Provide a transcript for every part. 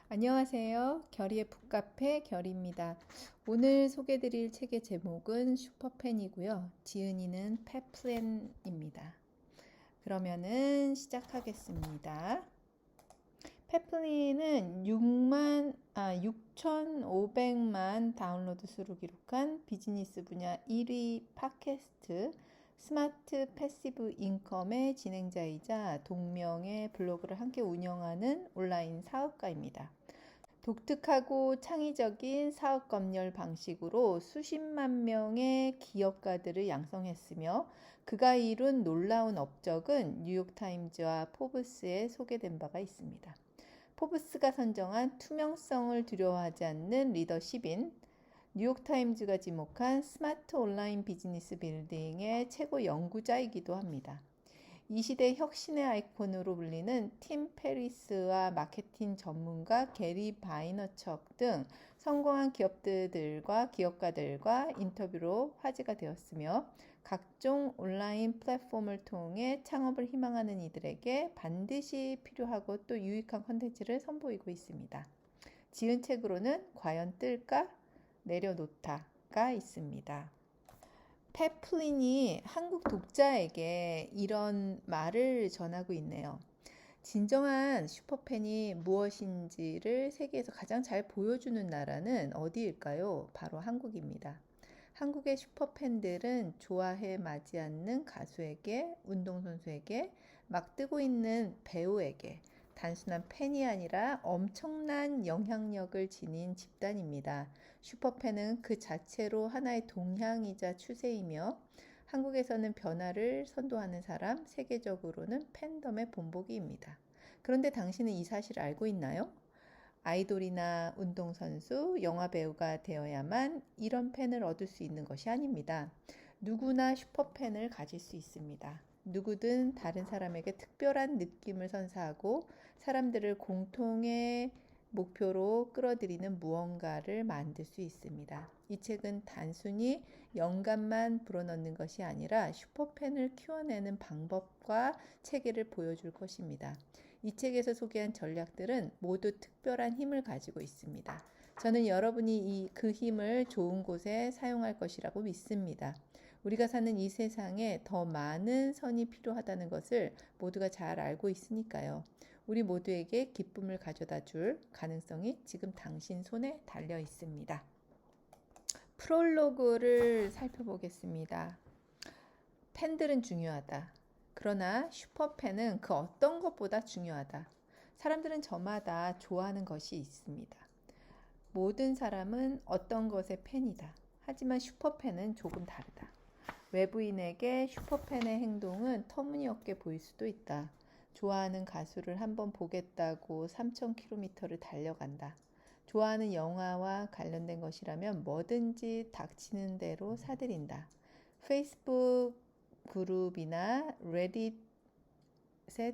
안녕하세요. 결의의 북카페 결의입니다. 오늘 소개드릴 책의 제목은 슈퍼팬이고요. 지은이는 페플린입니다. 그러면은 시작하겠습니다. 페플린은 6,500만 다운로드 수를 기록한 비즈니스 분야 1위 팟캐스트 스마트 패시브 인컴의 진행자이자 동명의 블로그를 함께 운영하는 온라인 사업가입니다. 독특하고 창의적인 사업 검열 방식으로 수십만 명의 기업가들을 양성했으며 그가 이룬 놀라운 업적은 뉴욕타임즈와 포브스에 소개된 바가 있습니다. 포브스가 선정한 투명성을 두려워하지 않는 리더십인 뉴욕타임즈가 지목한 스마트 온라인 비즈니스 빌딩의 최고 연구자이기도 합니다. 이 시대 혁신의 아이콘으로 불리는 팀 페리스와 마케팅 전문가 게리 바이너척 등 성공한 기업들과 기업가들과 인터뷰로 화제가 되었으며 각종 온라인 플랫폼을 통해 창업을 희망하는 이들에게 반드시 필요하고 또 유익한 콘텐츠를 선보이고 있습니다. 지은 책으로는 과연 뜰까? 내려놓다가 있습니다. 페플린이 한국 독자에게 이런 말을 전하고 있네요. 진정한 슈퍼팬이 무엇인지를 세계에서 가장 잘 보여주는 나라는 어디일까요? 바로 한국입니다. 한국의 슈퍼팬들은 좋아해 마지 않는 가수에게, 운동선수에게, 막 뜨고 있는 배우에게 단순한 팬이 아니라 엄청난 영향력을 지닌 집단입니다. 슈퍼팬은 그 자체로 하나의 동향이자 추세이며 한국에서는 변화를 선도하는 사람, 세계적으로는 팬덤의 본보기입니다. 그런데 당신은 이 사실을 알고 있나요? 아이돌이나 운동선수, 영화배우가 되어야만 이런 팬을 얻을 수 있는 것이 아닙니다. 누구나 슈퍼팬을 가질 수 있습니다. 누구든 다른 사람에게 특별한 느낌을 선사하고 사람들을 공통의 목표로 끌어들이는 무언가를 만들 수 있습니다. 이 책은 단순히 영감만 불어넣는 것이 아니라 슈퍼팬을 키워내는 방법과 체계를 보여줄 것입니다. 이 책에서 소개한 전략들은 모두 특별한 힘을 가지고 있습니다. 저는 여러분이 그 힘을 좋은 곳에 사용할 것이라고 믿습니다. 우리가 사는 이 세상에 더 많은 선이 필요하다는 것을 모두가 잘 알고 있으니까요. 우리 모두에게 기쁨을 가져다 줄 가능성이 지금 당신 손에 달려 있습니다. 프롤로그를 살펴보겠습니다. 팬들은 중요하다. 그러나 슈퍼팬은 그 어떤 것보다 중요하다. 사람들은 저마다 좋아하는 것이 있습니다. 모든 사람은 어떤 것의 팬이다. 하지만 슈퍼팬은 조금 다르다. 외부인에게 슈퍼팬의 행동은 터무니없게 보일 수도 있다. 좋아하는 가수를 한번 보겠다고 3,000km를 달려간다. 좋아하는 영화와 관련된 것이라면 뭐든지 닥치는 대로 사들인다. 페이스북 그룹이나 레딧의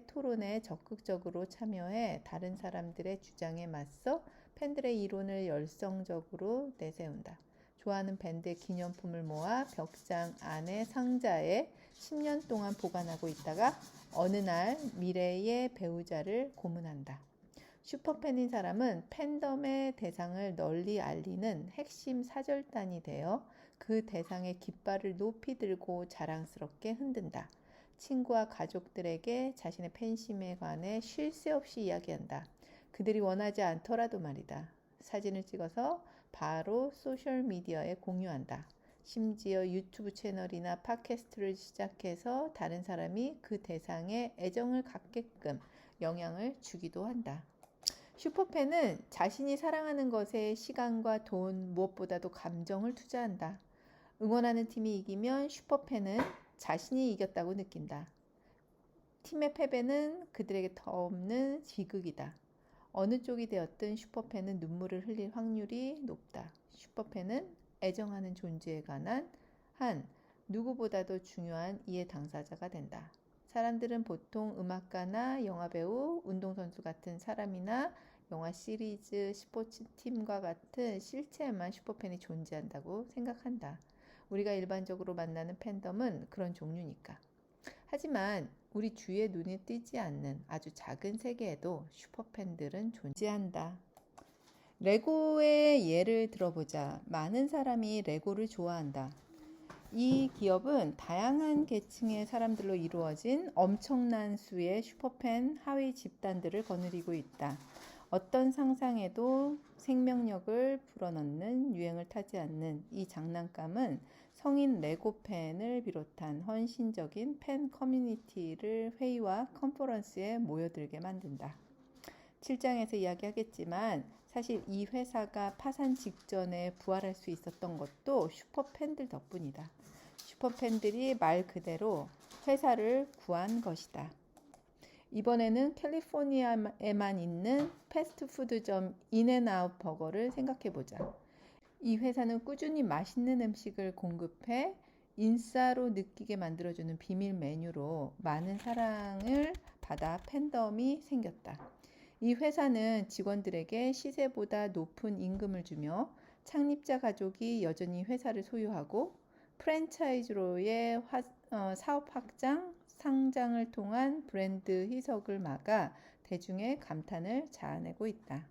토론에 적극적으로 참여해 다른 사람들의 주장에 맞서 팬들의 이론을 열성적으로 내세운다. 좋아하는 밴드의 기념품을 모아 벽장 안에 상자에 10년 동안 보관하고 있다가 어느 날 미래의 배우자를 고문한다. 슈퍼팬인 사람은 팬덤의 대상을 널리 알리는 핵심 사절단이 되어 그 대상의 깃발을 높이 들고 자랑스럽게 흔든다. 친구와 가족들에게 자신의 팬심에 관해 쉴 새 없이 이야기한다. 그들이 원하지 않더라도 말이다. 사진을 찍어서 바로 소셜미디어에 공유한다. 심지어 유튜브 채널이나 팟캐스트를 시작해서 다른 사람이 그 대상에 애정을 갖게끔 영향을 주기도 한다. 슈퍼팬은 자신이 사랑하는 것에 시간과 돈, 무엇보다도 감정을 투자한다. 응원하는 팀이 이기면 슈퍼팬은 자신이 이겼다고 느낀다. 팀의 패배는 그들에게 더없는 비극이다. 어느 쪽이 되었든 슈퍼팬은 눈물을 흘릴 확률이 높다. 슈퍼팬은 애정하는 존재에 관한 한 누구보다도 중요한 이해 당사자가 된다. 사람들은 보통 음악가나 영화배우, 운동선수 같은 사람이나 영화 시리즈, 스포츠팀과 같은 실체에만 슈퍼팬이 존재한다고 생각한다. 우리가 일반적으로 만나는 팬덤은 그런 종류니까. 하지만 우리 주위에 눈에 띄지 않는 아주 작은 세계에도 슈퍼팬들은 존재한다. 레고의 예를 들어보자. 많은 사람이 레고를 좋아한다. 이 기업은 다양한 계층의 사람들로 이루어진 엄청난 수의 슈퍼팬 하위 집단들을 거느리고 있다. 어떤 상상에도 생명력을 불어넣는 유행을 타지 않는 이 장난감은 성인 레고 팬을 비롯한 헌신적인 팬 커뮤니티를 회의와 컨퍼런스에 모여들게 만든다. 7장에서 이야기하겠지만 사실 이 회사가 파산 직전에 부활할 수 있었던 것도 슈퍼팬들 덕분이다. 슈퍼팬들이 말 그대로 회사를 구한 것이다. 이번에는 캘리포니아에만 있는 패스트푸드점 인앤아웃 버거를 생각해보자. 이 회사는 꾸준히 맛있는 음식을 공급해 인싸로 느끼게 만들어주는 비밀 메뉴로 많은 사랑을 받아 팬덤이 생겼다. 이 회사는 직원들에게 시세보다 높은 임금을 주며 창립자 가족이 여전히 회사를 소유하고 프랜차이즈로의 사업 확장, 상장을 통한 브랜드 희석을 막아 대중의 감탄을 자아내고 있다.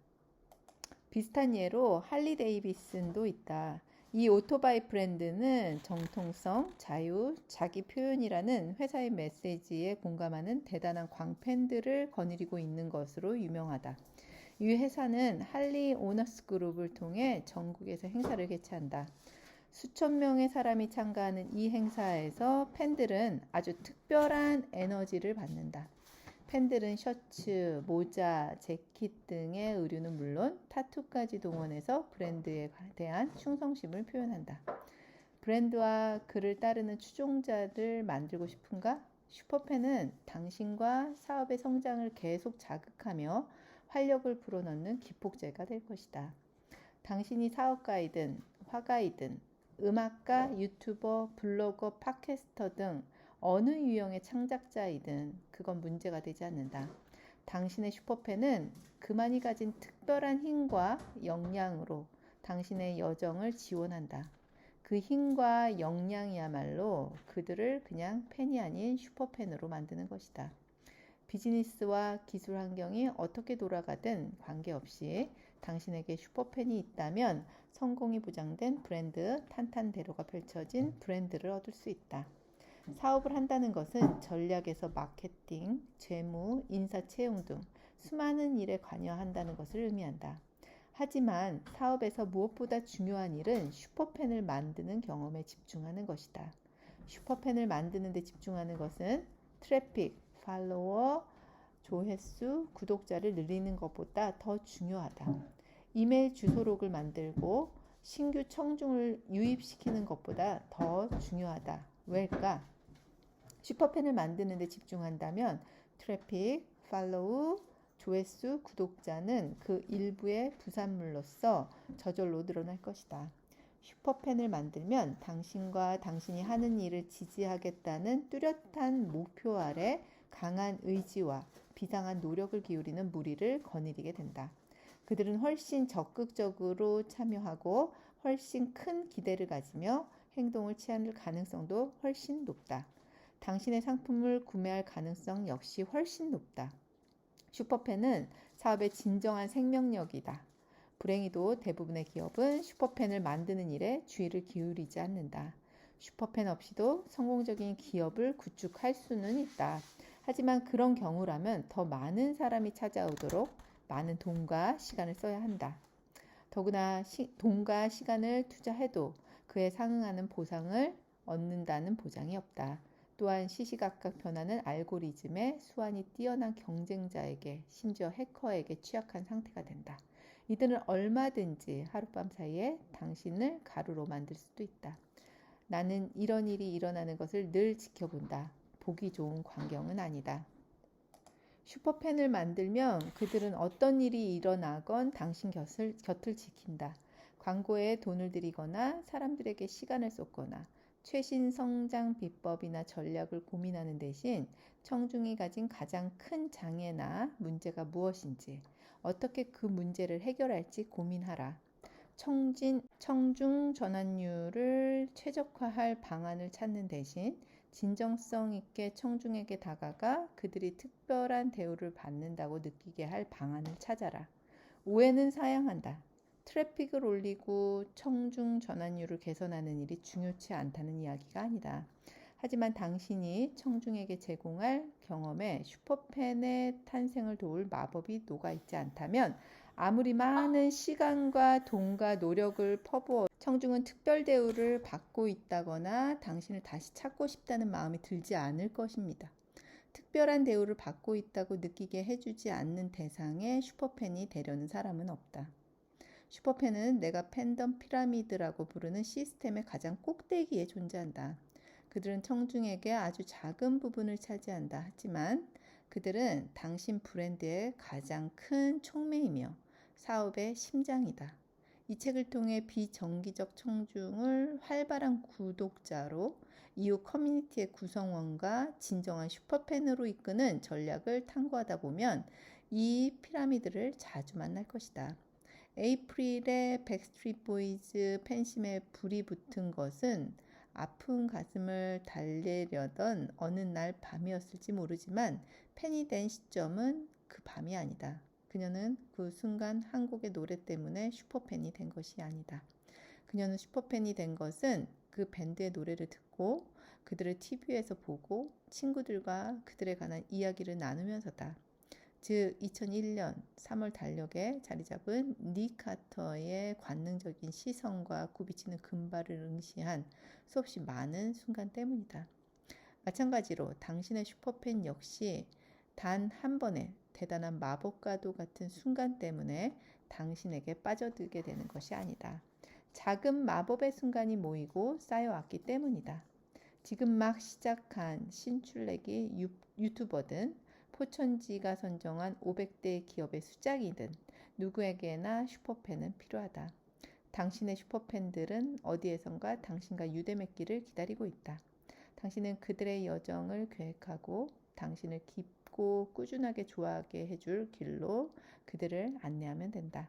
비슷한 예로 할리 데이비슨도 있다. 이 오토바이 브랜드는 정통성, 자유, 자기 표현이라는 회사의 메시지에 공감하는 대단한 광팬들을 거느리고 있는 것으로 유명하다. 이 회사는 할리 오너스 그룹을 통해 전국에서 행사를 개최한다. 수천 명의 사람이 참가하는 이 행사에서 팬들은 아주 특별한 에너지를 받는다. 팬들은 셔츠, 모자, 재킷 등의 의류는 물론 타투까지 동원해서 브랜드에 대한 충성심을 표현한다. 브랜드와 그를 따르는 추종자를 만들고 싶은가? 슈퍼팬은 당신과 사업의 성장을 계속 자극하며 활력을 불어넣는 기폭제가 될 것이다. 당신이 사업가이든 화가이든 음악가, 유튜버, 블로거, 팟캐스터 등 어느 유형의 창작자이든 그건 문제가 되지 않는다. 당신의 슈퍼팬은 그만이 가진 특별한 힘과 역량으로 당신의 여정을 지원한다. 그 힘과 역량이야말로 그들을 그냥 팬이 아닌 슈퍼팬으로 만드는 것이다. 비즈니스와 기술 환경이 어떻게 돌아가든 관계없이 당신에게 슈퍼팬이 있다면 성공이 보장된 브랜드 탄탄대로가 펼쳐진 브랜드를 얻을 수 있다. 사업을 한다는 것은 전략에서 마케팅, 재무, 인사 채용 등 수많은 일에 관여한다는 것을 의미한다. 하지만 사업에서 무엇보다 중요한 일은 슈퍼팬을 만드는 경험에 집중하는 것이다. 슈퍼팬을 만드는 데 집중하는 것은 트래픽, 팔로워, 조회수, 구독자를 늘리는 것보다 더 중요하다. 이메일 주소록을 만들고 신규 청중을 유입시키는 것보다 더 중요하다. 왜일까? 슈퍼팬을 만드는 데 집중한다면 트래픽, 팔로우, 조회수, 구독자는 그 일부의 부산물로서 저절로 늘어날 것이다. 슈퍼팬을 만들면 당신과 당신이 하는 일을 지지하겠다는 뚜렷한 목표 아래 강한 의지와 비상한 노력을 기울이는 무리를 거느리게 된다. 그들은 훨씬 적극적으로 참여하고 훨씬 큰 기대를 가지며 행동을 취할 가능성도 훨씬 높다. 당신의 상품을 구매할 가능성 역시 훨씬 높다. 슈퍼팬은 사업의 진정한 생명력이다. 불행히도 대부분의 기업은 슈퍼팬을 만드는 일에 주의를 기울이지 않는다. 슈퍼팬 없이도 성공적인 기업을 구축할 수는 있다. 하지만 그런 경우라면 더 많은 사람이 찾아오도록 많은 돈과 시간을 써야 한다. 더구나 돈과 시간을 투자해도 그에 상응하는 보상을 얻는다는 보장이 없다. 또한 시시각각 변하는 알고리즘에 수완이 뛰어난 경쟁자에게 심지어 해커에게 취약한 상태가 된다. 이들은 얼마든지 하룻밤 사이에 당신을 가루로 만들 수도 있다. 나는 이런 일이 일어나는 것을 늘 지켜본다. 보기 좋은 광경은 아니다. 슈퍼팬을 만들면 그들은 어떤 일이 일어나건 당신 곁을 지킨다. 광고에 돈을 들이거나 사람들에게 시간을 쏟거나 최신 성장 비법이나 전략을 고민하는 대신 청중이 가진 가장 큰 장애나 문제가 무엇인지, 어떻게 그 문제를 해결할지 고민하라. 청중 전환율을 최적화할 방안을 찾는 대신 진정성 있게 청중에게 다가가 그들이 특별한 대우를 받는다고 느끼게 할 방안을 찾아라. 오해는 사양한다. 트래픽을 올리고 청중 전환율을 개선하는 일이 중요치 않다는 이야기가 아니다. 하지만 당신이 청중에게 제공할 경험에 슈퍼팬의 탄생을 도울 마법이 녹아있지 않다면 아무리 많은 시간과 돈과 노력을 퍼부어 청중은 특별 대우를 받고 있다거나 당신을 다시 찾고 싶다는 마음이 들지 않을 것입니다. 특별한 대우를 받고 있다고 느끼게 해주지 않는 대상에 슈퍼팬이 되려는 사람은 없다. 슈퍼팬은 내가 팬덤 피라미드라고 부르는 시스템의 가장 꼭대기에 존재한다. 그들은 청중에게 아주 작은 부분을 차지한다. 하지만 그들은 당신 브랜드의 가장 큰 촉매이며 사업의 심장이다. 이 책을 통해 비정기적 청중을 활발한 구독자로 이후 커뮤니티의 구성원과 진정한 슈퍼팬으로 이끄는 전략을 탐구하다 보면 이 피라미드를 자주 만날 것이다. 에이프릴에 백스트리트 보이즈 팬심에 불이 붙은 것은 아픈 가슴을 달래려던 어느 날 밤이었을지 모르지만 팬이 된 시점은 그 밤이 아니다. 그녀는 그 순간 한 곡의 노래 때문에 슈퍼팬이 된 것이 아니다. 그녀는 슈퍼팬이 된 것은 그 밴드의 노래를 듣고 그들을 TV에서 보고 친구들과 그들에 관한 이야기를 나누면서다. 즉 2001년 3월 달력에 자리 잡은 닉 카터의 관능적인 시선과 굽이치는 금발을 응시한 수없이 많은 순간 때문이다. 마찬가지로 당신의 슈퍼팬 역시 단 한 번의 대단한 마법과도 같은 순간 때문에 당신에게 빠져들게 되는 것이 아니다. 작은 마법의 순간이 모이고 쌓여왔기 때문이다. 지금 막 시작한 신출내기 유튜버든 포천지가 선정한 500대 기업의 수장이든 누구에게나 슈퍼팬은 필요하다. 당신의 슈퍼팬들은 어디에선가 당신과 유대 맺기를 기다리고 있다. 당신은 그들의 여정을 계획하고 당신을 깊고 꾸준하게 좋아하게 해줄 길로 그들을 안내하면 된다.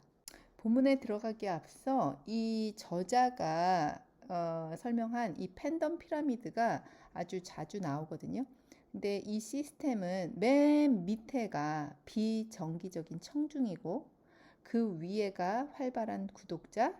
본문에 들어가기에 앞서 이 저자가 설명한 이 팬덤 피라미드가 아주 자주 나오거든요. 근데 이 시스템은 맨 밑에가 비정기적인 청중이고 그 위에가 활발한 구독자,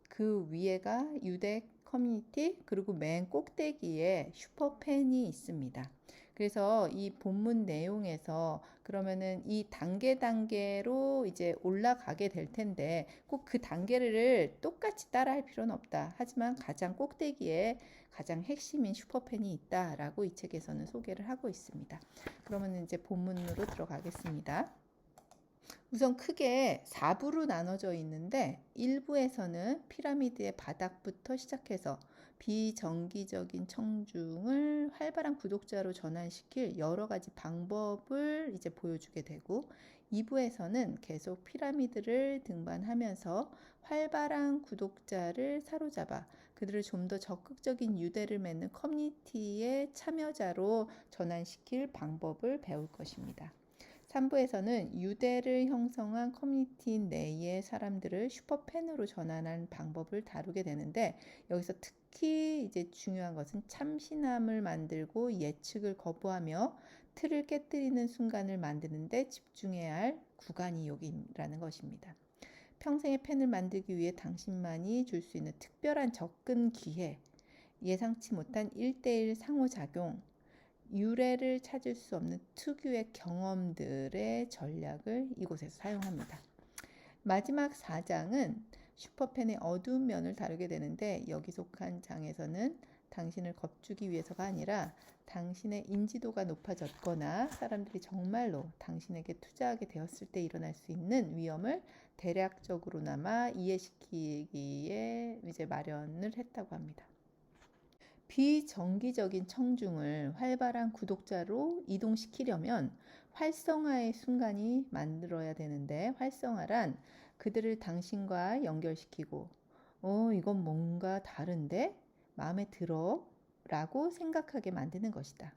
그 위에가 유대 커뮤니티, 그리고 맨 꼭대기에 슈퍼팬이 있습니다. 그래서 이 본문 내용에서 그러면은 이 단계로 이제 올라가게 될 텐데 꼭 그 단계를 똑같이 따라할 필요는 없다. 하지만 가장 꼭대기에 가장 핵심인 슈퍼팬이 있다라고 이 책에서는 소개를 하고 있습니다. 그러면 이제 본문으로 들어가겠습니다. 우선 크게 4부로 나눠져 있는데 1부에서는 피라미드의 바닥부터 시작해서 비정기적인 청중을 활발한 구독자로 전환시킬 여러 가지 방법을 이제 보여주게 되고 2부에서는 계속 피라미드를 등반하면서 활발한 구독자를 사로잡아 그들을 좀 더 적극적인 유대를 맺는 커뮤니티의 참여자로 전환시킬 방법을 배울 것입니다. 3부에서는 유대를 형성한 커뮤니티 내의 사람들을 슈퍼팬으로 전환하는 방법을 다루게 되는데 여기서 특히 이제 중요한 것은 참신함을 만들고 예측을 거부하며 틀을 깨뜨리는 순간을 만드는데 집중해야 할 구간이 여기라는 것입니다. 평생의 팬을 만들기 위해 당신만이 줄 수 있는 특별한 접근 기회, 예상치 못한 1대1 상호작용, 유래를 찾을 수 없는 특유의 경험들의 전략을 이곳에서 사용합니다. 마지막 4장은 슈퍼팬의 어두운 면을 다루게 되는데 여기 속한 장에서는 당신을 겁주기 위해서가 아니라 당신의 인지도가 높아졌거나 사람들이 정말로 당신에게 투자하게 되었을 때 일어날 수 있는 위험을 대략적으로나마 이해시키기에 이제 마련을 했다고 합니다. 비정기적인 청중을 활발한 구독자로 이동시키려면 활성화의 순간이 만들어야 되는데 활성화란 그들을 당신과 연결시키고 이건 뭔가 다른데 마음에 들어 라고 생각하게 만드는 것이다.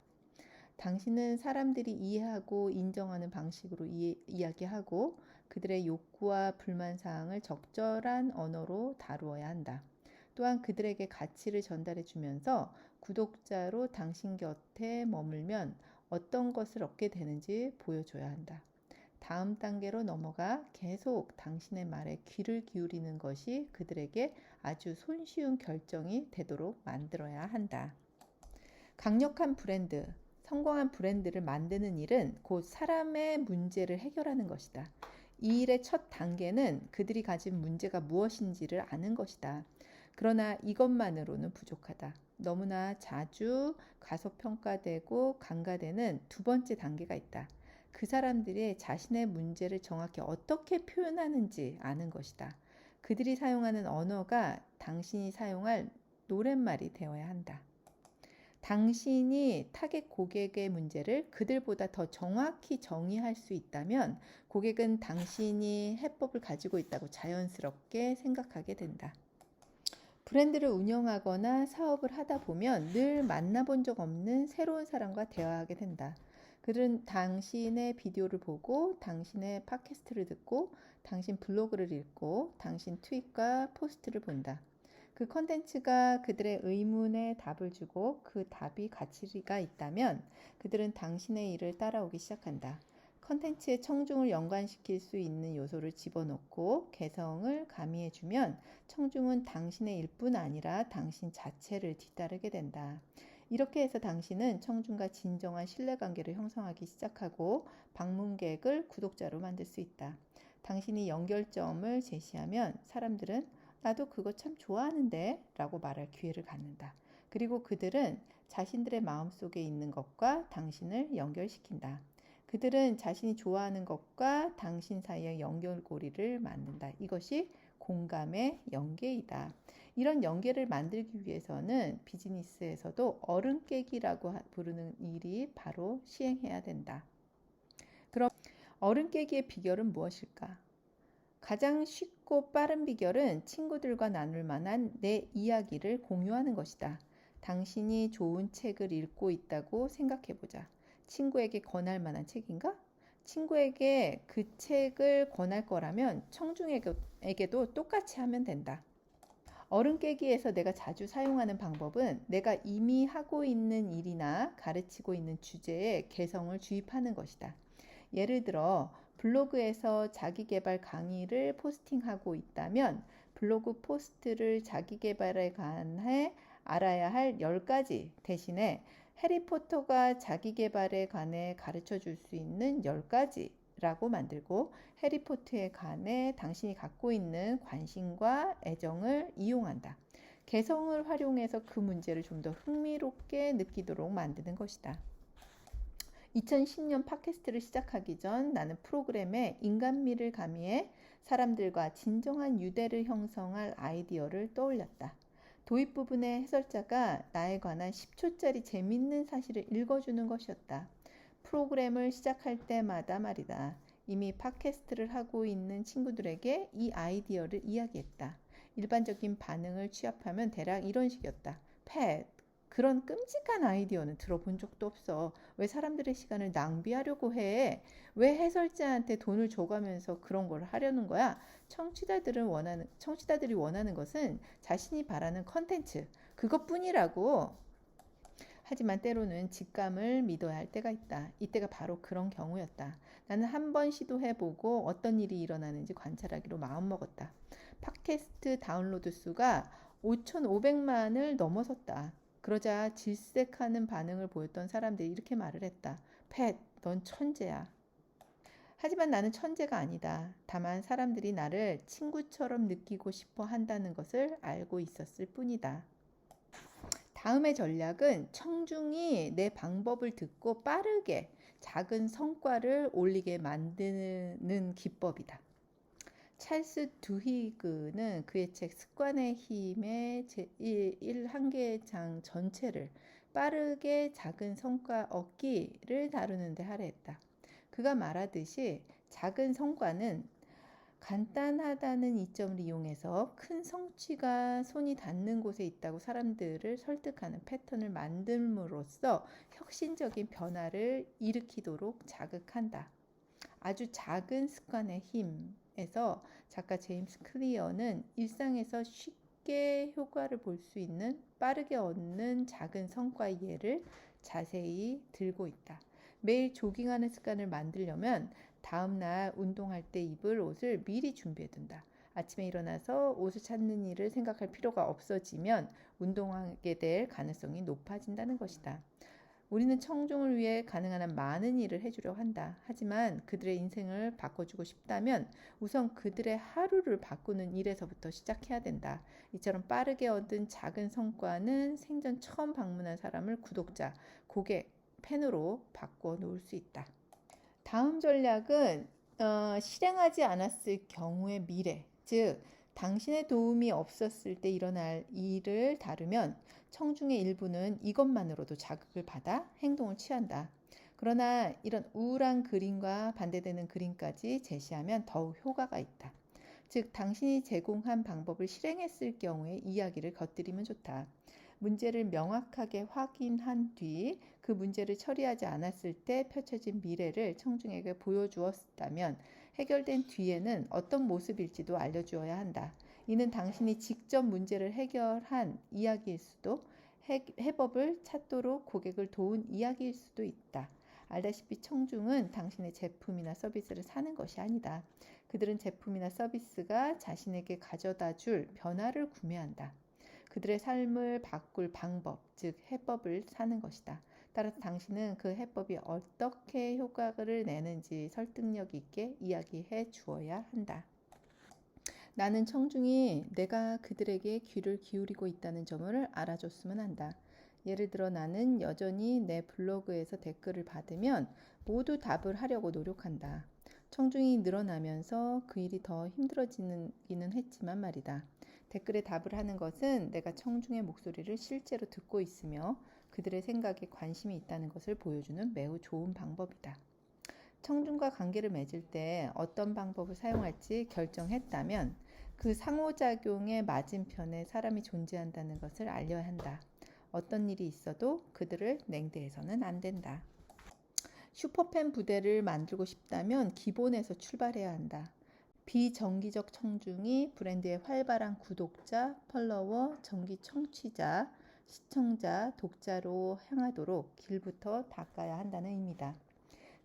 당신은 사람들이 이해하고 인정하는 방식으로 이야기하고 그들의 욕구와 불만사항을 적절한 언어로 다루어야 한다. 또한 그들에게 가치를 전달해 주면서 구독자로 당신 곁에 머물면 어떤 것을 얻게 되는지 보여줘야 한다. 다음 단계로 넘어가 계속 당신의 말에 귀를 기울이는 것이 그들에게 아주 손쉬운 결정이 되도록 만들어야 한다. 강력한 브랜드, 성공한 브랜드를 만드는 일은 곧 사람의 문제를 해결하는 것이다. 이 일의 첫 단계는 그들이 가진 문제가 무엇인지를 아는 것이다. 그러나 이것만으로는 부족하다. 너무나 자주 가소평가되고 간과되는 두 번째 단계가 있다. 그 사람들이 자신의 문제를 정확히 어떻게 표현하는지 아는 것이다. 그들이 사용하는 언어가 당신이 사용할 노랫말이 되어야 한다. 당신이 타겟 고객의 문제를 그들보다 더 정확히 정의할 수 있다면 고객은 당신이 해법을 가지고 있다고 자연스럽게 생각하게 된다. 브랜드를 운영하거나 사업을 하다 보면 늘 만나본 적 없는 새로운 사람과 대화하게 된다. 그들은 당신의 비디오를 보고 당신의 팟캐스트를 듣고 당신 블로그를 읽고 당신 트윗과 포스트를 본다. 그 컨텐츠가 그들의 의문에 답을 주고 그 답이 가치가 있다면 그들은 당신의 일을 따라오기 시작한다. 컨텐츠의 청중을 연관시킬 수 있는 요소를 집어넣고 개성을 가미해주면 청중은 당신의 일뿐 아니라 당신 자체를 뒤따르게 된다. 이렇게 해서 당신은 청중과 진정한 신뢰관계를 형성하기 시작하고 방문객을 구독자로 만들 수 있다. 당신이 연결점을 제시하면 사람들은 나도 그거 참 좋아하는데 라고 말할 기회를 갖는다. 그리고 그들은 자신들의 마음속에 있는 것과 당신을 연결시킨다. 그들은 자신이 좋아하는 것과 당신 사이의 연결고리를 만든다. 이것이 공감의 연계이다. 이런 연계를 만들기 위해서는 비즈니스에서도 어른 깨기라고 부르는 일이 바로 시행해야 된다. 그럼 어른 깨기의 비결은 무엇일까? 가장 쉽고 빠른 비결은 친구들과 나눌 만한 내 이야기를 공유하는 것이다. 당신이 좋은 책을 읽고 있다고 생각해보자. 친구에게 권할 만한 책인가? 친구에게 그 책을 권할 거라면 청중에게도 똑같이 하면 된다. 어른 깨기에서 내가 자주 사용하는 방법은 내가 이미 하고 있는 일이나 가르치고 있는 주제에 개성을 주입하는 것이다. 예를 들어 블로그에서 자기계발 강의를 포스팅하고 있다면 블로그 포스트를 자기계발에 관해 알아야 할 10가지 대신에 해리포터가 자기계발에 관해 가르쳐 줄 수 있는 10가지라고 만들고 해리포터에 관해 당신이 갖고 있는 관심과 애정을 이용한다. 개성을 활용해서 그 문제를 좀 더 흥미롭게 느끼도록 만드는 것이다. 2010년 팟캐스트를 시작하기 전 나는 프로그램에 인간미를 가미해 사람들과 진정한 유대를 형성할 아이디어를 떠올렸다. 도입 부분의 해설자가 나에 관한 10초짜리 재밌는 사실을 읽어주는 것이었다. 프로그램을 시작할 때마다 말이다. 이미 팟캐스트를 하고 있는 친구들에게 이 아이디어를 이야기했다. 일반적인 반응을 취합하면 대략 이런 식이었다. 팻, 그런 끔찍한 아이디어는 들어본 적도 없어. 왜 사람들의 시간을 낭비하려고 해? 왜 해설자한테 돈을 줘가면서 그런 걸 하려는 거야? 청취자들이 원하는 것은 자신이 바라는 컨텐츠, 그것뿐이라고. 하지만 때로는 직감을 믿어야 할 때가 있다. 이때가 바로 그런 경우였다. 나는 한번 시도해보고 어떤 일이 일어나는지 관찰하기로 마음먹었다. 팟캐스트 다운로드 수가 5,500만을 넘어섰다. 그러자 질색하는 반응을 보였던 사람들이 이렇게 말을 했다. 팻, 넌 천재야. 하지만 나는 천재가 아니다. 다만 사람들이 나를 친구처럼 느끼고 싶어 한다는 것을 알고 있었을 뿐이다. 다음의 전략은 청중이 내 방법을 듣고 빠르게 작은 성과를 올리게 만드는 기법이다. 찰스 두히그는 그의 책 습관의 힘의 제1 장 전체를 빠르게 작은 성과 얻기를 다루는데 할애했다. 그가 말하듯이 작은 성과는 간단하다는 이점을 이용해서 큰 성취가 손이 닿는 곳에 있다고 사람들을 설득하는 패턴을 만듦으로써 혁신적인 변화를 일으키도록 자극한다. 아주 작은 습관의 힘에서 작가 제임스 클리어는 일상에서 쉽게 효과를 볼 수 있는 빠르게 얻는 작은 성과의 예를 자세히 들고 있다. 매일 조깅하는 습관을 만들려면 다음 날 운동할 때 입을 옷을 미리 준비해둔다. 아침에 일어나서 옷을 찾는 일을 생각할 필요가 없어지면 운동하게 될 가능성이 높아진다는 것이다. 우리는 청중을 위해 가능한 한 많은 일을 해주려 한다. 하지만 그들의 인생을 바꿔주고 싶다면 우선 그들의 하루를 바꾸는 일에서부터 시작해야 된다. 이처럼 빠르게 얻은 작은 성과는 생전 처음 방문한 사람을 구독자, 고객, 팬으로 바꿔 놓을 수 있다. 다음 전략은 실행하지 않았을 경우의 미래, 즉 당신의 도움이 없었을 때 일어날 일을 다루면 청중의 일부는 이것만으로도 자극을 받아 행동을 취한다. 그러나 이런 우울한 그림과 반대되는 그림까지 제시하면 더욱 효과가 있다. 즉 당신이 제공한 방법을 실행했을 경우에 이야기를 곁들이면 좋다. 문제를 명확하게 확인한 뒤 그 문제를 처리하지 않았을 때 펼쳐진 미래를 청중에게 보여주었다면 해결된 뒤에는 어떤 모습일지도 알려주어야 한다. 이는 당신이 직접 문제를 해결한 이야기일 수도 해법을 찾도록 고객을 도운 이야기일 수도 있다. 알다시피 청중은 당신의 제품이나 서비스를 사는 것이 아니다. 그들은 제품이나 서비스가 자신에게 가져다 줄 변화를 구매한다. 그들의 삶을 바꿀 방법, 즉 해법을 사는 것이다. 따라서 당신은 그 해법이 어떻게 효과를 내는지 설득력 있게 이야기해 주어야 한다. 나는 청중이 내가 그들에게 귀를 기울이고 있다는 점을 알아줬으면 한다. 예를 들어 나는 여전히 내 블로그에서 댓글을 받으면 모두 답을 하려고 노력한다. 청중이 늘어나면서 그 일이 더 힘들어지기는 했지만 말이다. 댓글에 답을 하는 것은 내가 청중의 목소리를 실제로 듣고 있으며 그들의 생각에 관심이 있다는 것을 보여주는 매우 좋은 방법이다. 청중과 관계를 맺을 때 어떤 방법을 사용할지 결정했다면 그 상호작용의 맞은편에 사람이 존재한다는 것을 알려야 한다. 어떤 일이 있어도 그들을 냉대해서는 안 된다. 슈퍼팬 부대를 만들고 싶다면 기본에서 출발해야 한다. 비정기적 청중이 브랜드의 활발한 구독자, 팔로워, 정기 청취자, 시청자, 독자로 향하도록 길부터 닦아야 한다는 의미다.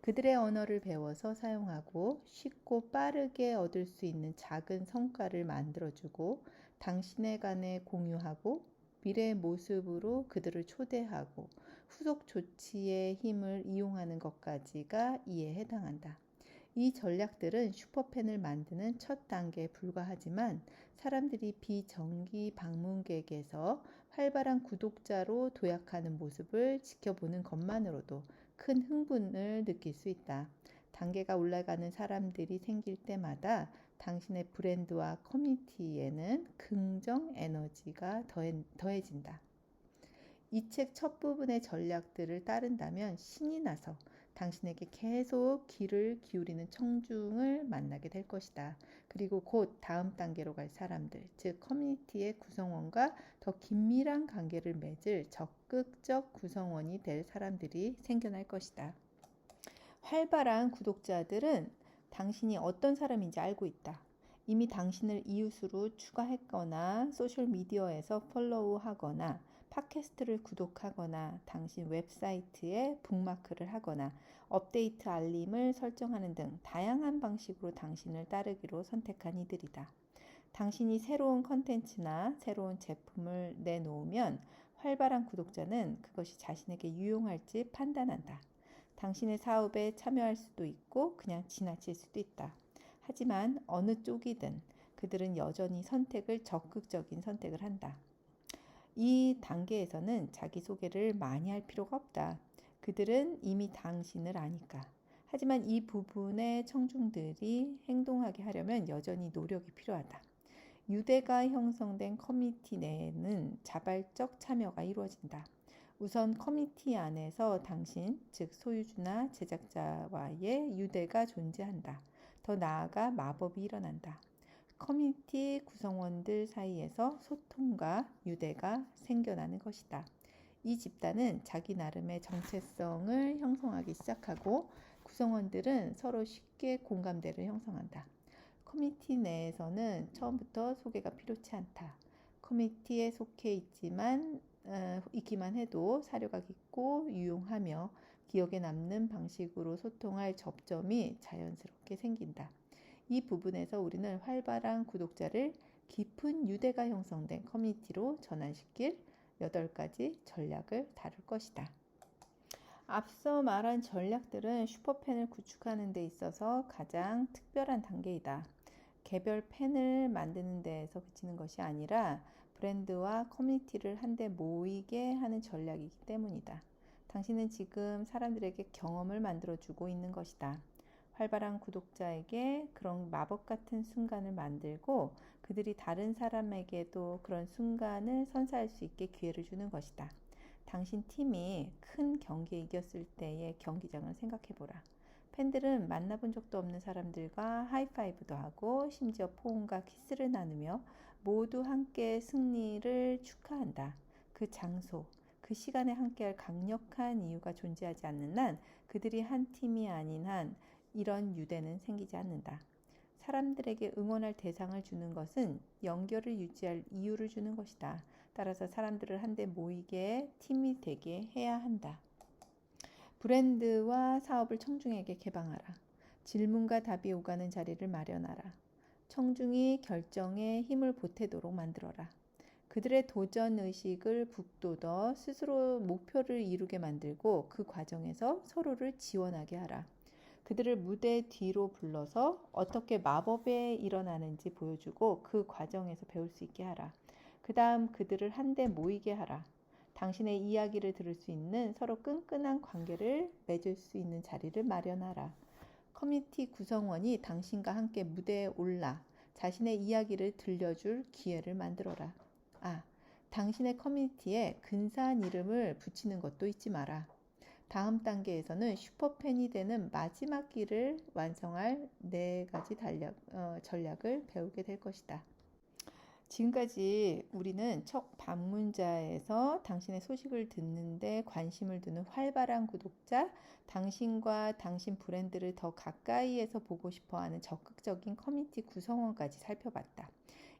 그들의 언어를 배워서 사용하고 쉽고 빠르게 얻을 수 있는 작은 성과를 만들어주고 당신에 관해 공유하고 미래의 모습으로 그들을 초대하고 후속 조치의 힘을 이용하는 것까지가 이에 해당한다. 이 전략들은 슈퍼팬을 만드는 첫 단계에 불과하지만 사람들이 비정기 방문객에서 활발한 구독자로 도약하는 모습을 지켜보는 것만으로도 큰 흥분을 느낄 수 있다. 단계가 올라가는 사람들이 생길 때마다 당신의 브랜드와 커뮤니티에는 긍정 에너지가 더해진다. 이 책 첫 부분의 전략들을 따른다면 신이 나서 당신에게 계속 귀를 기울이는 청중을 만나게 될 것이다. 그리고 곧 다음 단계로 갈 사람들, 즉 커뮤니티의 구성원과 더 긴밀한 관계를 맺을 적극적 구성원이 될 사람들이 생겨날 것이다. 활발한 구독자들은 당신이 어떤 사람인지 알고 있다. 이미 당신을 이웃으로 추가했거나 소셜미디어에서 팔로우하거나 팟캐스트를 구독하거나 당신 웹사이트에 북마크를 하거나 업데이트 알림을 설정하는 등 다양한 방식으로 당신을 따르기로 선택한 이들이다. 당신이 새로운 컨텐츠나 새로운 제품을 내놓으면 활발한 구독자는 그것이 자신에게 유용할지 판단한다. 당신의 사업에 참여할 수도 있고 그냥 지나칠 수도 있다. 하지만 어느 쪽이든 그들은 여전히 적극적인 선택을 한다. 이 단계에서는 자기소개를 많이 할 필요가 없다. 그들은 이미 당신을 아니까. 하지만 이 부분의 청중들이 행동하게 하려면 여전히 노력이 필요하다. 유대가 형성된 커뮤니티 내에는 자발적 참여가 이루어진다. 우선 커뮤니티 안에서 당신, 즉 소유주나 제작자와의 유대가 존재한다. 더 나아가 마법이 일어난다. 커뮤니티 구성원들 사이에서 소통과 유대가 생겨나는 것이다. 이 집단은 자기 나름의 정체성을 형성하기 시작하고 구성원들은 서로 쉽게 공감대를 형성한다. 커뮤니티 내에서는 처음부터 소개가 필요치 않다. 커뮤니티에 속해 있기만 해도 사료가 깊고 유용하며 기억에 남는 방식으로 소통할 접점이 자연스럽게 생긴다. 이 부분에서 우리는 활발한 구독자를 깊은 유대가 형성된 커뮤니티로 전환시킬 8가지 전략을 다룰 것이다. 앞서 말한 전략들은 슈퍼팬을 구축하는 데 있어서 가장 특별한 단계이다. 개별 팬을 만드는 데에서 그치는 것이 아니라 브랜드와 커뮤니티를 한데 모이게 하는 전략이기 때문이다. 당신은 지금 사람들에게 경험을 만들어주고 있는 것이다. 활발한 구독자에게 그런 마법 같은 순간을 만들고 그들이 다른 사람에게도 그런 순간을 선사할 수 있게 기회를 주는 것이다. 당신 팀이 큰 경기에 이겼을 때의 경기장을 생각해보라. 팬들은 만나본 적도 없는 사람들과 하이파이브도 하고 심지어 포옹과 키스를 나누며 모두 함께 승리를 축하한다. 그 장소, 그 시간에 함께할 강력한 이유가 존재하지 않는 한 그들이 한 팀이 아닌 한 이런 유대는 생기지 않는다. 사람들에게 응원할 대상을 주는 것은 연결을 유지할 이유를 주는 것이다. 따라서 사람들을 한데 모이게 팀이 되게 해야 한다. 브랜드와 사업을 청중에게 개방하라. 질문과 답이 오가는 자리를 마련하라. 청중이 결정에 힘을 보태도록 만들어라. 그들의 도전 의식을 북돋워 스스로 목표를 이루게 만들고 그 과정에서 서로를 지원하게 하라. 그들을 무대 뒤로 불러서 어떻게 마법이 일어나는지 보여주고 그 과정에서 배울 수 있게 하라. 그 다음 그들을 한데 모이게 하라. 당신의 이야기를 들을 수 있는 서로 끈끈한 관계를 맺을 수 있는 자리를 마련하라. 커뮤니티 구성원이 당신과 함께 무대에 올라 자신의 이야기를 들려줄 기회를 만들어라. 당신의 커뮤니티에 근사한 이름을 붙이는 것도 잊지 마라. 다음 단계에서는 슈퍼팬이 되는 마지막 길을 완성할 4가지 전략을 배우게 될 것이다. 지금까지 우리는 첫 방문자에서 당신의 소식을 듣는데 관심을 두는 활발한 구독자, 당신과 당신 브랜드를 더 가까이에서 보고 싶어하는 적극적인 커뮤니티 구성원까지 살펴봤다.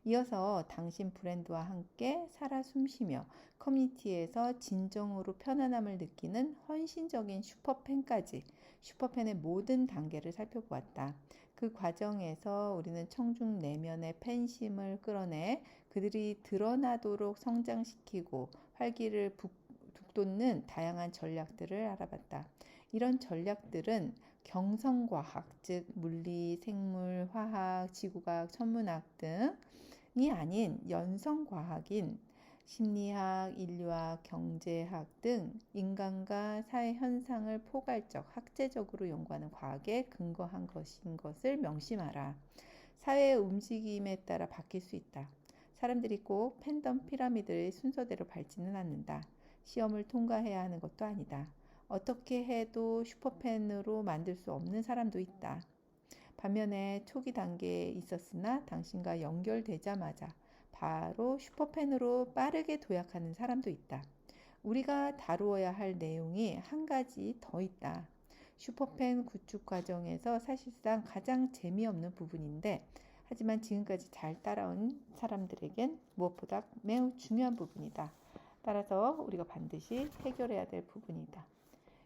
이어서 당신 브랜드와 함께 살아 숨쉬며 커뮤니티에서 진정으로 편안함을 느끼는 헌신적인 슈퍼팬까지 슈퍼팬의 모든 단계를 살펴보았다. 그 과정에서 우리는 청중 내면의 팬심을 끌어내 그들이 드러나도록 성장시키고 활기를 북돋는 다양한 전략들을 알아봤다. 이런 전략들은 경성과학, 즉 물리, 생물, 화학, 지구과학, 천문학 등이 아닌 연성과학인 심리학, 인류학, 경제학 등 인간과 사회 현상을 포괄적, 학제적으로 연구하는 과학에 근거한 것인 것을 명심하라. 사회의 움직임에 따라 바뀔 수 있다. 사람들이 꼭 팬덤 피라미드의 순서대로 밟지는 않는다. 시험을 통과해야 하는 것도 아니다. 어떻게 해도 슈퍼팬으로 만들 수 없는 사람도 있다. 반면에 초기 단계에 있었으나 당신과 연결되자마자 바로 슈퍼팬으로 빠르게 도약하는 사람도 있다. 우리가 다루어야 할 내용이 한 가지 더 있다. 슈퍼팬 구축 과정에서 사실상 가장 재미없는 부분인데 하지만 지금까지 잘 따라온 사람들에겐 무엇보다 매우 중요한 부분이다. 따라서 우리가 반드시 해결해야 될 부분이다.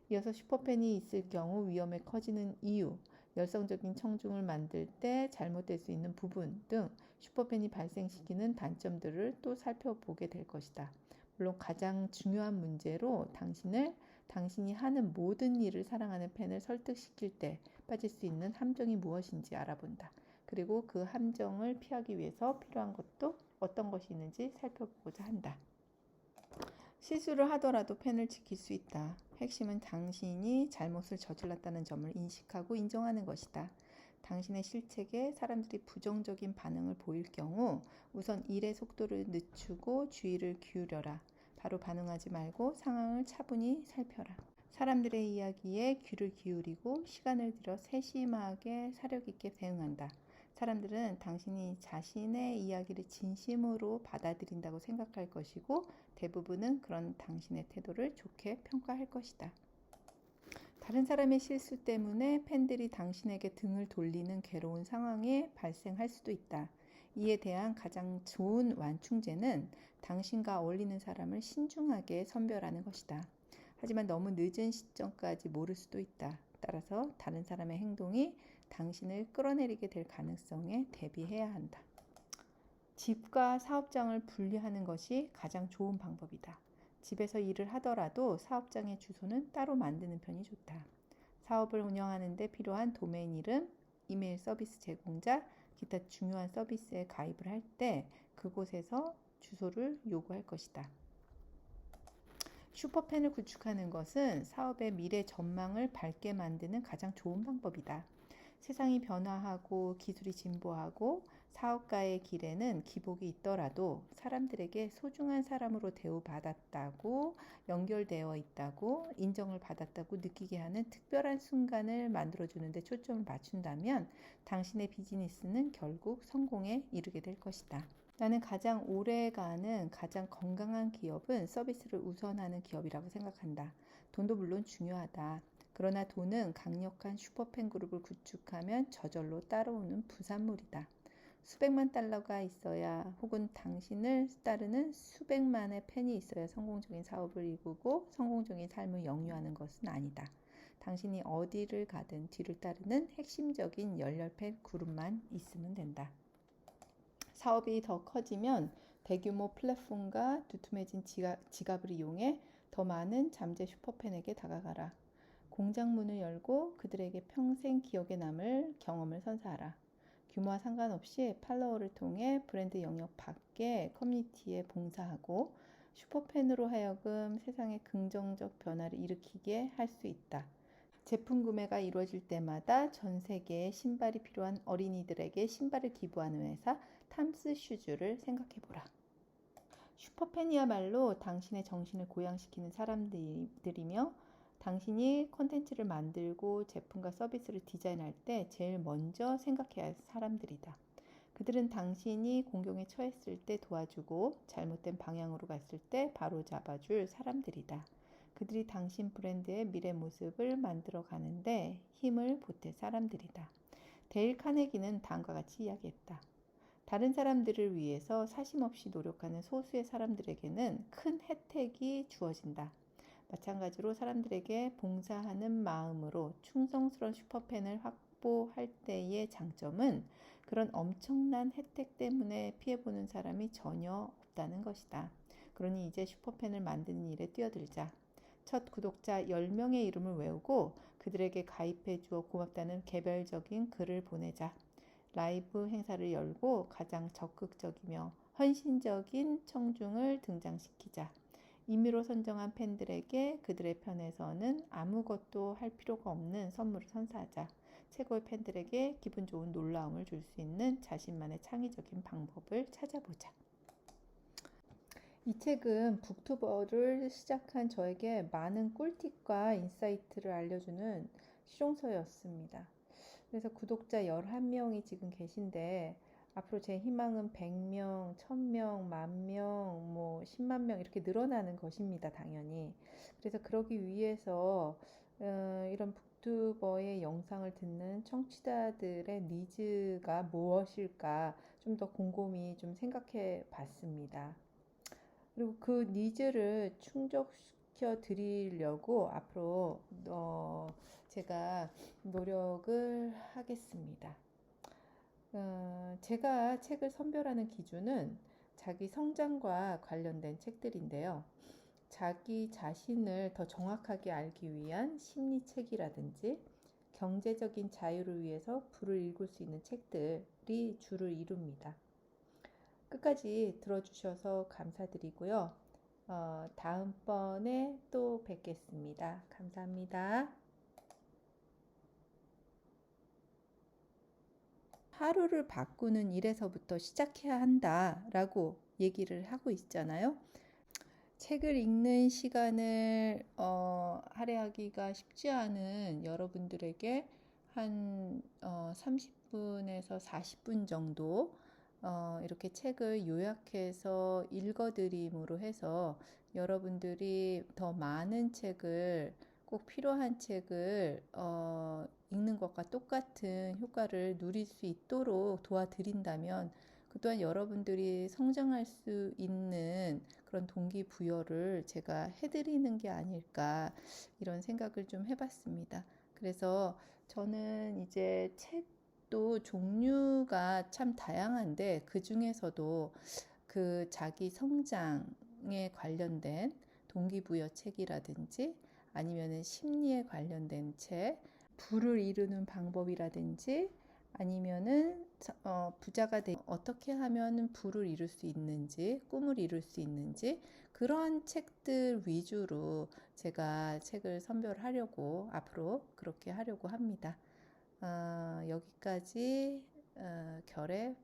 이어서 슈퍼팬이 있을 경우 위험이 커지는 이유, 열성적인 청중을 만들 때 잘못될 수 있는 부분 등 슈퍼팬이 발생시키는 단점들을 또 살펴보게 될 것이다. 물론 가장 중요한 문제로 당신이 하는 모든 일을 사랑하는 팬을 설득시킬 때 빠질 수 있는 함정이 무엇인지 알아본다. 그리고 그 함정을 피하기 위해서 필요한 것도 어떤 것이 있는지 살펴보고자 한다. 실수를 하더라도 팬을 지킬 수 있다. 핵심은 당신이 잘못을 저질렀다는 점을 인식하고 인정하는 것이다. 당신의 실책에 사람들이 부정적인 반응을 보일 경우 우선 일의 속도를 늦추고 주의를 기울여라. 바로 반응하지 말고 상황을 차분히 살펴라. 사람들의 이야기에 귀를 기울이고 시간을 들여 세심하게 사력 있게 대응한다. 사람들은 당신이 자신의 이야기를 진심으로 받아들인다고 생각할 것이고 대부분은 그런 당신의 태도를 좋게 평가할 것이다. 다른 사람의 실수 때문에 팬들이 당신에게 등을 돌리는 괴로운 상황이 발생할 수도 있다. 이에 대한 가장 좋은 완충제는 당신과 어울리는 사람을 신중하게 선별하는 것이다. 하지만 너무 늦은 시점까지 모를 수도 있다. 따라서 다른 사람의 행동이 당신을 끌어내리게 될 가능성에 대비해야 한다. 집과 사업장을 분리하는 것이 가장 좋은 방법이다. 집에서 일을 하더라도 사업장의 주소는 따로 만드는 편이 좋다. 사업을 운영하는 데 필요한 도메인 이름, 이메일 서비스 제공자, 기타 중요한 서비스에 가입을 할 때 그곳에서 주소를 요구할 것이다. 슈퍼펜을 구축하는 것은 사업의 미래 전망을 밝게 만드는 가장 좋은 방법이다. 세상이 변화하고 기술이 진보하고 사업가의 길에는 기복이 있더라도 사람들에게 소중한 사람으로 대우받았다고, 연결되어 있다고, 인정을 받았다고 느끼게 하는 특별한 순간을 만들어주는 데 초점을 맞춘다면 당신의 비즈니스는 결국 성공에 이르게 될 것이다. 나는 가장 오래가는 가장 건강한 기업은 서비스를 우선하는 기업이라고 생각한다. 돈도 물론 중요하다. 그러나 돈은 강력한 슈퍼팬 그룹을 구축하면 저절로 따라오는 부산물이다. 수백만 달러가 있어야 혹은 당신을 따르는 수백만의 팬이 있어야 성공적인 사업을 이루고 성공적인 삶을 영위하는 것은 아니다. 당신이 어디를 가든 뒤를 따르는 핵심적인 열렬팬 그룹만 있으면 된다. 사업이 더 커지면 대규모 플랫폼과 두툼해진 지갑을 이용해 더 많은 잠재 슈퍼팬에게 다가가라. 공장 문을 열고 그들에게 평생 기억에 남을 경험을 선사하라. 규모와 상관없이 팔로워를 통해 브랜드 영역 밖의 커뮤니티에 봉사하고 슈퍼팬으로 하여금 세상에 긍정적 변화를 일으키게 할 수 있다. 제품 구매가 이루어질 때마다 전 세계에 신발이 필요한 어린이들에게 신발을 기부하는 회사 탐스 슈즈를 생각해보라. 슈퍼팬이야말로 당신의 정신을 고양시키는 사람들이며 당신이 콘텐츠를 만들고 제품과 서비스를 디자인할 때 제일 먼저 생각해야 할 사람들이다. 그들은 당신이 공경에 처했을 때 도와주고 잘못된 방향으로 갔을 때 바로 잡아줄 사람들이다. 그들이 당신 브랜드의 미래 모습을 만들어 가는데 힘을 보탤 사람들이다. 데일 카네기는 다음과 같이 이야기했다. 다른 사람들을 위해서 사심없이 노력하는 소수의 사람들에게는 큰 혜택이 주어진다. 마찬가지로 사람들에게 봉사하는 마음으로 충성스러운 슈퍼팬을 확보할 때의 장점은 그런 엄청난 혜택 때문에 피해보는 사람이 전혀 없다는 것이다. 그러니 이제 슈퍼팬을 만드는 일에 뛰어들자. 첫 구독자 10명의 이름을 외우고 그들에게 가입해 주어 고맙다는 개별적인 글을 보내자. 라이브 행사를 열고 가장 적극적이며 헌신적인 청중을 등장시키자. 임의로 선정한 팬들에게 그들의 편에서는 아무것도 할 필요가 없는 선물을 선사하자. 최고의 팬들에게 기분 좋은 놀라움을 줄 수 있는 자신만의 창의적인 방법을 찾아보자. 이 책은 북투버를 시작한 저에게 많은 꿀팁과 인사이트를 알려주는 실용서였습니다. 그래서 구독자 11명이 지금 계신데 앞으로 제 희망은 100명, 1000명, 10,000명, 10만 명 이렇게 늘어나는 것입니다. 당연히. 그래서 그러기 위해서 이런 북튜버의 영상을 듣는 청취자들의 니즈가 무엇일까 좀 더 곰곰이 좀 생각해 봤습니다. 그리고 그 니즈를 충족시켜 드리려고 앞으로 제가 노력을 하겠습니다. 제가 책을 선별하는 기준은 자기 성장과 관련된 책들인데요. 자기 자신을 더 정확하게 알기 위한 심리책이라든지 경제적인 자유를 위해서 불을 일굴 수 있는 책들이 주를 이룹니다. 끝까지 들어주셔서 감사드리고요. 다음번에 또 뵙겠습니다. 감사합니다. 하루를 바꾸는 일에서부터 시작해야 한다라고 얘기를 하고 있잖아요. 책을 읽는 시간을 할애하기가 쉽지 않은 여러분들에게 한 30분에서 40분 정도 이렇게 책을 요약해서 읽어드림으로 해서 여러분들이 더 많은 책을 꼭 필요한 책을 읽는 것과 똑같은 효과를 누릴 수 있도록 도와드린다면 또한 여러분들이 성장할 수 있는 그런 동기부여를 제가 해드리는 게 아닐까 이런 생각을 좀 해봤습니다. 그래서 저는 이제 책도 종류가 참 다양한데 그 중에서도 그 자기 성장에 관련된 동기부여 책이라든지 아니면은 심리에 관련된 책, 부를 이루는 방법이라든지 아니면은 부자가 어떻게 하면 부를 이룰 수 있는지, 꿈을 이룰 수 있는지 그런 책들 위주로 제가 책을 선별하려고 앞으로 그렇게 하려고 합니다. 여기까지 결의